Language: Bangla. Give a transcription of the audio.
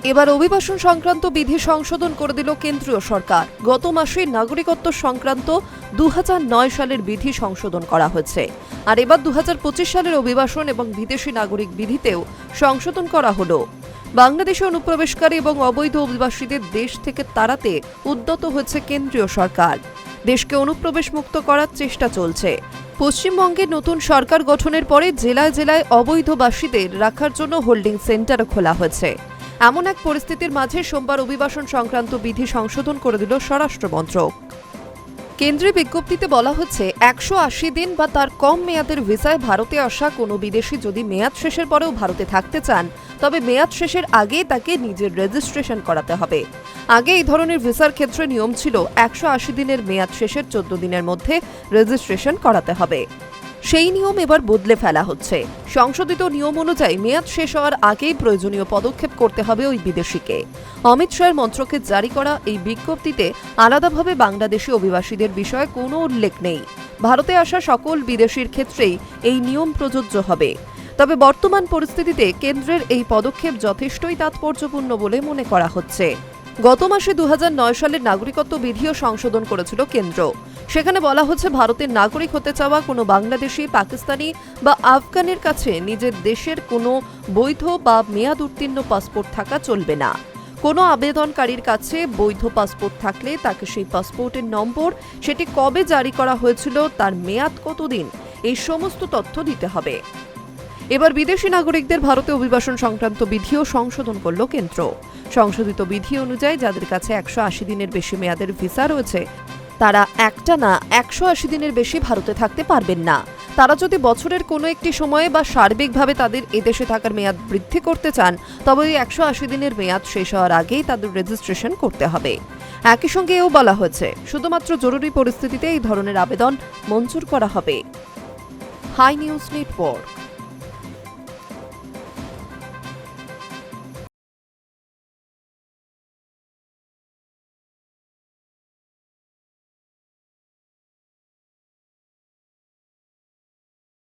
এবার অভিবাসন সংক্রান্ত বিধি সংশোধন করে দিল কেন্দ্রীয় সরকার। গত মাসে নাগরিকত্ব সংক্রান্ত 2009 সালের বিধি সংশোধন করা হয়েছে, আর এবার 2025 সালের অভিবাসন এবং বিদেশি নাগরিক বিধিতেও সংশোধন করা হলো। বাংলাদেশে অনুপ্রবেশকারী এবং অবৈধ অভিবাসীদের দেশ থেকে তাড়াতে উদ্যত হয়েছে কেন্দ্রীয় সরকার। দেশকে অনুপ্রবেশ মুক্ত করার চেষ্টা চলছে। পশ্চিমবঙ্গে নতুন সরকার গঠনের পরে জেলায় জেলায় অবৈধবাসীদের রাখার জন্য হোল্ডিং সেন্টারও খোলা হয়েছে। এমন এক পরিস্থিতির মাঝে সোমবার অভিবাসন সংক্রান্ত বিধি সংশোধন করে দিল স্বরাষ্ট্র মন্ত্রক। কেন্দ্রীয় বিজ্ঞপ্তিতে বলা হচ্ছে 180 দিন বা তার কম মেয়াদের ভিসায় ভারতে আসা কোনো বিদেশি যদি মেয়াদ শেষের পরেও ভারতে থাকতে চান, তবে মেয়াদ শেষের আগে তাকে নিজের রেজিস্ট্রেশন করাতে হবে। আগে এই ধরনের ভিসার ক্ষেত্রে নিয়ম ছিল 180 দিনের মেয়াদ শেষের 14 দিনের মধ্যে রেজিস্ট্রেশন করাতে হবে। সেই নিয়ম এবার বদলে ফেলা হচ্ছে। সংশোধিত নিয়ম অনুযায়ী মেয়াদ শেষ হওয়ার আগেই প্রয়োজনীয় পদক্ষেপ করতে হবে ওই বিদেশিকে। অমিত শাহের মন্ত্রকের জারি করা এই বিজ্ঞপ্তিতে আলাদাভাবে বাংলাদেশি অভিবাসীদের বিষয়ে কোনো উল্লেখ নেই। ভারতে আসা সকল বিদেশির ক্ষেত্রেই এই নিয়ম প্রযোজ্য হবে। তবে বর্তমান পরিস্থিতিতে কেন্দ্রের এই পদক্ষেপ যথেষ্টই তাৎপর্যপূর্ণ বলে মনে করা হচ্ছে। গত মাসে 2009 সালের নাগরিকত্ব বিধিও সংশোধন করেছিল কেন্দ্র। সেখানে বলা হচ্ছে ভারতের নাগরিক হতে চাওয়া কোনো বাংলাদেশি, পাকিস্তানি বা আফগানের কাছে নিজের দেশের কোনো বৈধ বা মেয়াদ উত্তীর্ণ পাসপোর্ট থাকা চলবে না। কোনো আবেদনকারীর কাছে বৈধ পাসপোর্ট থাকলে তাকে সেই পাসপোর্টের নম্বর, সেটি কবে জারি করা হয়েছিল, তার মেয়াদ কতদিন, এই সমস্ত তথ্য দিতে হবে। এবার বিদেশি নাগরিকদের ভারতে অভিবাসন সংক্রান্ত বিধিও সংশোধন করল কেন্দ্র। সংশোধিত বিধি অনুযায়ী যাদের কাছে 180 দিনের বেশি মেয়াদের ভিসা রয়েছে, তারা একটানা 180 দিনের বেশি ভারতে থাকতে পারবেন না। তারা যদি বছরের কোনো একটি সময়ে বা সার্বিকভাবে তাদের এদেশে থাকার মেয়াদ বৃদ্ধি করতে চান, তবে ওই 180 দিনের মেয়াদ শেষ হওয়ার আগেই তাদের রেজিস্ট্রেশন করতে হবে। একই সঙ্গে এও বলা হয়েছে শুধুমাত্র জরুরি পরিস্থিতিতে এই ধরনের আবেদন মঞ্জুর করা হবে। Hi news network.